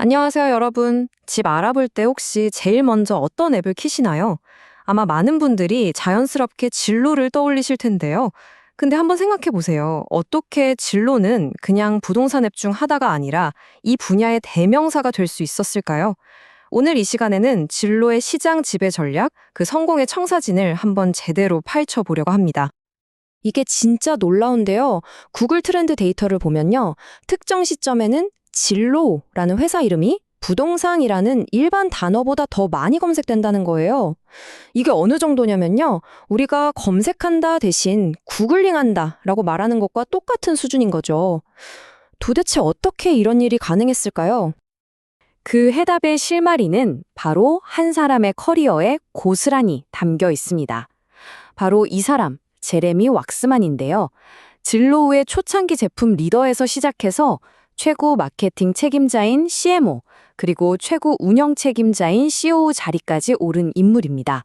안녕하세요, 여러분. 집 알아볼 때 혹시 제일 먼저 어떤 앱을 키시나요? 아마 많은 분들이 자연스럽게 진로를 떠올리실 텐데요. 근데 한번 생각해 보세요. 어떻게 진로는 그냥 부동산 앱 중 하나가 아니라 이 분야의 대명사가 될 수 있었을까요? 오늘 이 시간에는 진로의 시장 지배 전략, 그 성공의 청사진을 한번 제대로 파헤쳐 보려고 합니다. 이게 진짜 놀라운데요. 구글 트렌드 데이터를 보면요. 특정 시점에는 진로라는 회사 이름이 부동산이라는 일반 단어보다 더 많이 검색된다는 거예요. 이게 어느 정도냐면요. 우리가 검색한다 대신 구글링한다 라고 말하는 것과 똑같은 수준인 거죠. 도대체 어떻게 이런 일이 가능했을까요? 그 해답의 실마리는 바로 한 사람의 커리어에 고스란히 담겨 있습니다. 바로 이 사람, 제레미 왁스만인데요. 진로우의 초창기 제품 리더에서 시작해서 최고 마케팅 책임자인 CMO, 그리고 최고 운영 책임자인 COO 자리까지 오른 인물입니다.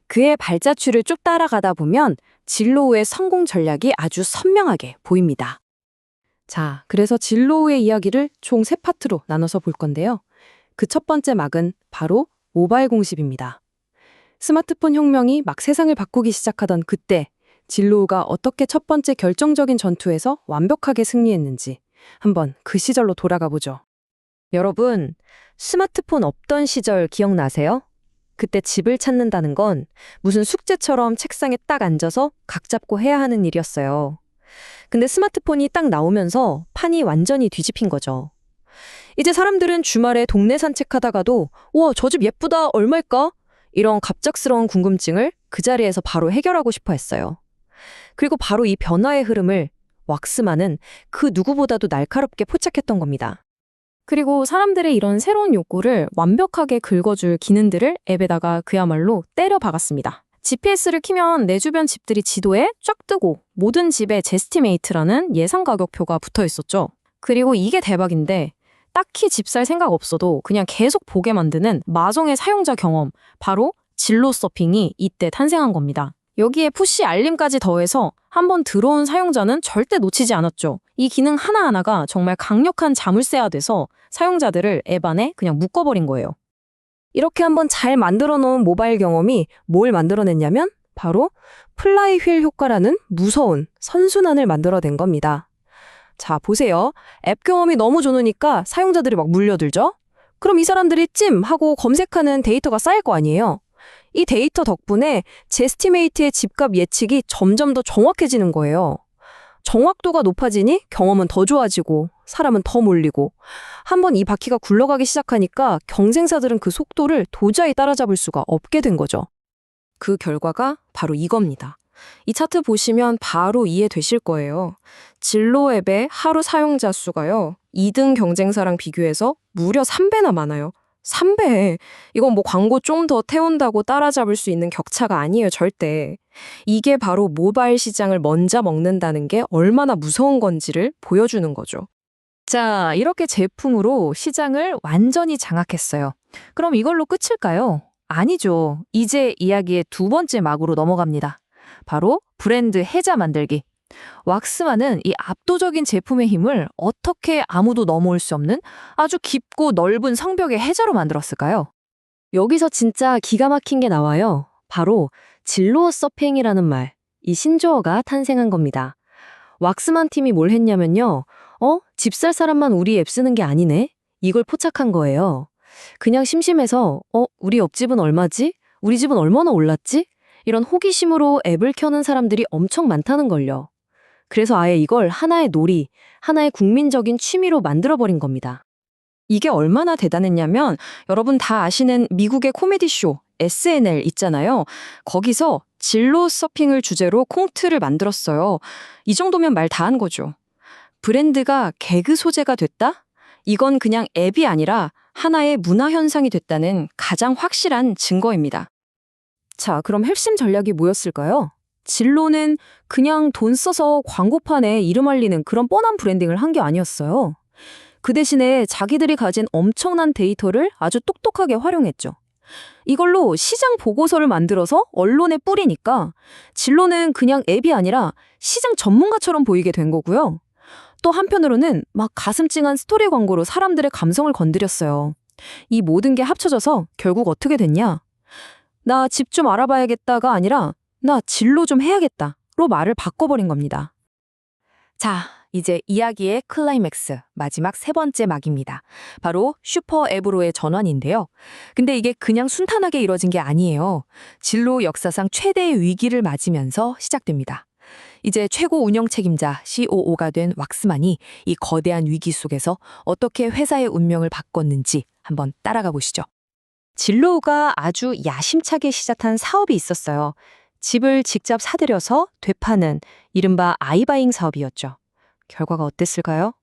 그의 발자취를 쭉 따라가다 보면 진로우의 성공 전략이 아주 선명하게 보입니다. 자, 그래서 진로우의 이야기를 총 세 파트로 나눠서 볼 건데요. 그 첫 번째 막은 바로 모바일 공십입니다. 스마트폰 혁명이 막 세상을 바꾸기 시작하던 그때 진로우가 어떻게 첫 번째 결정적인 전투에서 완벽하게 승리했는지 한번 그 시절로 돌아가 보죠. 여러분, 스마트폰 없던 시절 기억나세요? 그때 집을 찾는다는 건 무슨 숙제처럼 책상에 딱 앉아서 각 잡고 해야 하는 일이었어요. 근데 스마트폰이 딱 나오면서 판이 완전히 뒤집힌 거죠. 이제 사람들은 주말에 동네 산책하다가도 와, 저 집 예쁘다, 얼마일까? 이런 갑작스러운 궁금증을 그 자리에서 바로 해결하고 싶어 했어요. 그리고 바로 이 변화의 흐름을 왁스만은 그 누구보다도 날카롭게 포착했던 겁니다. 그리고 사람들의 이런 새로운 욕구를 완벽하게 긁어줄 기능들을 앱에다가 그야말로 때려 박았습니다. GPS를 키면 내 주변 집들이 지도에 쫙 뜨고 모든 집에 제스티메이트라는 예상 가격표가 붙어 있었죠. 그리고 이게 대박인데 딱히 집 살 생각 없어도 그냥 계속 보게 만드는 마성의 사용자 경험, 바로 진로 서핑이 이때 탄생한 겁니다. 여기에 푸시 알림까지 더해서 한번 들어온 사용자는 절대 놓치지 않았죠. 이 기능 하나하나가 정말 강력한 자물쇠화 돼서 사용자들을 앱 안에 그냥 묶어버린 거예요. 이렇게 한번 잘 만들어 놓은 모바일 경험이 뭘 만들어냈냐면 바로 플라이 휠 효과라는 무서운 선순환을 만들어낸 겁니다. 자, 보세요. 앱 경험이 너무 좋으니까 사용자들이 막 물려들죠? 그럼 이 사람들이 찜 하고 검색하는 데이터가 쌓일 거 아니에요? 이 데이터 덕분에 제스티메이트의 집값 예측이 점점 더 정확해지는 거예요. 정확도가 높아지니 경험은 더 좋아지고 사람은 더 몰리고 한번 이 바퀴가 굴러가기 시작하니까 경쟁사들은 그 속도를 도저히 따라잡을 수가 없게 된 거죠. 그 결과가 바로 이겁니다. 이 차트 보시면 바로 이해되실 거예요. 진로 앱의 하루 사용자 수가요. 2등 경쟁사랑 비교해서 무려 3배나 많아요. 3배. 이건 뭐 광고 좀 더 태운다고 따라잡을 수 있는 격차가 아니에요, 절대. 이게 바로 모바일 시장을 먼저 먹는다는 게 얼마나 무서운 건지를 보여주는 거죠. 자, 이렇게 제품으로 시장을 완전히 장악했어요. 그럼 이걸로 끝일까요? 아니죠. 이제 이야기의 두 번째 막으로 넘어갑니다. 바로 브랜드 해자 만들기. 왁스만은 이 압도적인 제품의 힘을 어떻게 아무도 넘어올 수 없는 아주 깊고 넓은 성벽의 해자로 만들었을까요? 여기서 진짜 기가 막힌 게 나와요. 바로 진로 서핑이라는 말, 이 신조어가 탄생한 겁니다. 왁스만 팀이 뭘 했냐면요. 집 살 사람만 우리 앱 쓰는 게 아니네? 이걸 포착한 거예요. 그냥 심심해서 우리 옆집은 얼마지? 우리 집은 얼마나 올랐지? 이런 호기심으로 앱을 켜는 사람들이 엄청 많다는 걸요. 그래서 아예 이걸 하나의 놀이, 하나의 국민적인 취미로 만들어버린 겁니다. 이게 얼마나 대단했냐면 여러분 다 아시는 미국의 코미디쇼 SNL 있잖아요. 거기서 진로 서핑을 주제로 콩트를 만들었어요. 이 정도면 말 다 한 거죠. 브랜드가 개그 소재가 됐다? 이건 그냥 앱이 아니라 하나의 문화 현상이 됐다는 가장 확실한 증거입니다. 자, 그럼 핵심 전략이 뭐였을까요? 진로는 그냥 돈 써서 광고판에 이름 알리는 그런 뻔한 브랜딩을 한 게 아니었어요. 그 대신에 자기들이 가진 엄청난 데이터를 아주 똑똑하게 활용했죠. 이걸로 시장 보고서를 만들어서 언론에 뿌리니까 진로는 그냥 앱이 아니라 시장 전문가처럼 보이게 된 거고요. 또 한편으로는 막 가슴 찡한 스토리 광고로 사람들의 감성을 건드렸어요. 이 모든 게 합쳐져서 결국 어떻게 됐냐? 나 집 좀 알아봐야겠다가 아니라 나 진로 좀 해야겠다로 말을 바꿔버린 겁니다. 자, 이제 이야기의 클라이맥스, 마지막 세 번째 막입니다. 바로 슈퍼 앱으로의 전환인데요. 근데 이게 그냥 순탄하게 이뤄진 게 아니에요. 진로 역사상 최대의 위기를 맞으면서 시작됩니다. 이제 최고 운영 책임자 COO가 된 왁스만이 이 거대한 위기 속에서 어떻게 회사의 운명을 바꿨는지 한번 따라가 보시죠. 진로우가 아주 야심차게 시작한 사업이 있었어요. 집을 직접 사들여서 되파는 이른바 아이바잉 사업이었죠. 결과가 어땠을까요?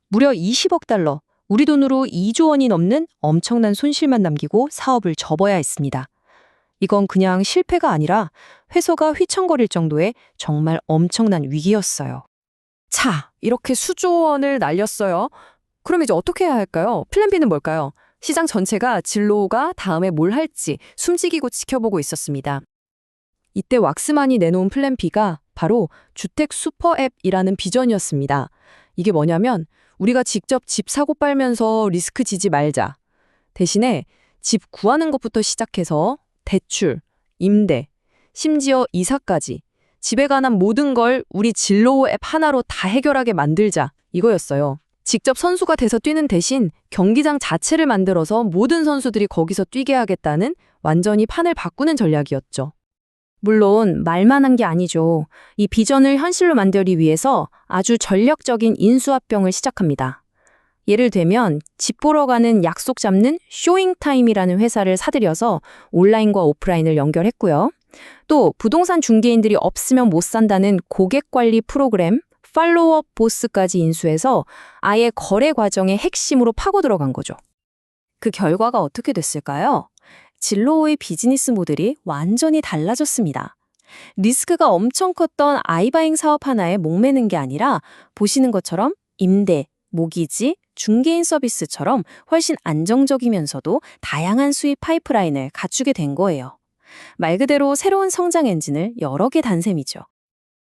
무려 20억 달러, 우리 돈으로 2조 원이 넘는 엄청난 손실만 남기고 사업을 접어야 했습니다. 이건 그냥 실패가 아니라 회사가 휘청거릴 정도의 정말 엄청난 위기였어요. 자, 이렇게 수조 원을 날렸어요. 그럼 이제 어떻게 해야 할까요? 플랜 B는 뭘까요? 시장 전체가 진로가 다음에 뭘 할지 숨지기고 지켜보고 있었습니다. 이때 왁스만이 내놓은 플랜 B가 바로 주택 슈퍼앱이라는 비전이었습니다. 이게 뭐냐면 우리가 직접 집 사고 빨면서 리스크 지지 말자. 대신에 집 구하는 것부터 시작해서 대출, 임대, 심지어 이사까지 집에 관한 모든 걸 우리 진로 앱 하나로 다 해결하게 만들자. 이거였어요. 직접 선수가 돼서 뛰는 대신 경기장 자체를 만들어서 모든 선수들이 거기서 뛰게 하겠다는 완전히 판을 바꾸는 전략이었죠. 물론 말만 한 게 아니죠. 이 비전을 현실로 만들기 위해서 아주 전략적인 인수합병을 시작합니다. 예를 들면 집 보러 가는 약속 잡는 쇼잉타임이라는 회사를 사들여서 온라인과 오프라인을 연결했고요. 또 부동산 중개인들이 없으면 못 산다는 고객관리 프로그램 팔로우업 보스까지 인수해서 아예 거래 과정의 핵심으로 파고 들어간 거죠. 그 결과가 어떻게 됐을까요? 진로의 비즈니스 모델이 완전히 달라졌습니다. 리스크가 엄청 컸던 아이바잉 사업 하나에 목매는 게 아니라 보시는 것처럼 임대, 모기지, 중개인 서비스처럼 훨씬 안정적이면서도 다양한 수입 파이프라인을 갖추게 된 거예요. 말 그대로 새로운 성장 엔진을 여러 개 단 셈이죠.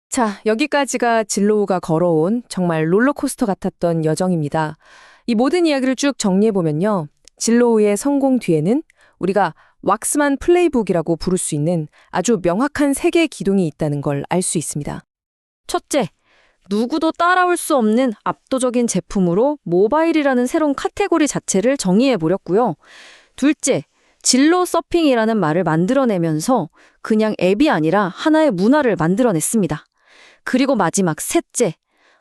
자, 여기까지가 진로우가 걸어온 정말 롤러코스터 같았던 여정입니다. 이 모든 이야기를 쭉 정리해보면요. 진로우의 성공 뒤에는 우리가 왁스만 플레이북이라고 부를 수 있는 아주 명확한 세 개의 기둥이 있다는 걸 알 수 있습니다. 첫째, 누구도 따라올 수 없는 압도적인 제품으로 모바일이라는 새로운 카테고리 자체를 정의해버렸고요. 둘째, 진로 서핑이라는 말을 만들어내면서 그냥 앱이 아니라 하나의 문화를 만들어냈습니다. 그리고 마지막 셋째,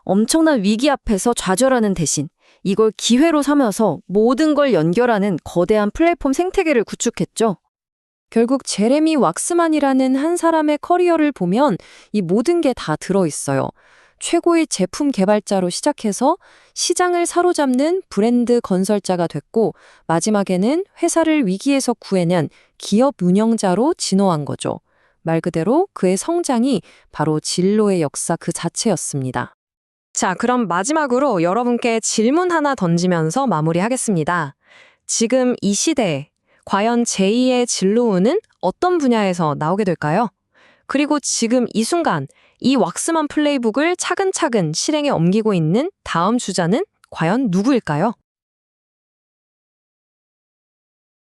엄청난 위기 앞에서 좌절하는 대신 이걸 기회로 삼아서 모든 걸 연결하는 거대한 플랫폼 생태계를 구축했죠. 결국 제레미 왁스만이라는 한 사람의 커리어를 보면 이 모든 게 다 들어있어요. 최고의 제품 개발자로 시작해서 시장을 사로잡는 브랜드 건설자가 됐고 마지막에는 회사를 위기에서 구해낸 기업 운영자로 진화한 거죠. 말 그대로 그의 성장이 바로 진로의 역사 그 자체였습니다. 자, 그럼 마지막으로 여러분께 질문 하나 던지면서 마무리하겠습니다. 지금 이 시대에 과연 제2의 진로우는 어떤 분야에서 나오게 될까요? 그리고 지금 이 순간 이 왁스만 플레이북을 차근차근 실행에 옮기고 있는 다음 주자는 과연 누구일까요?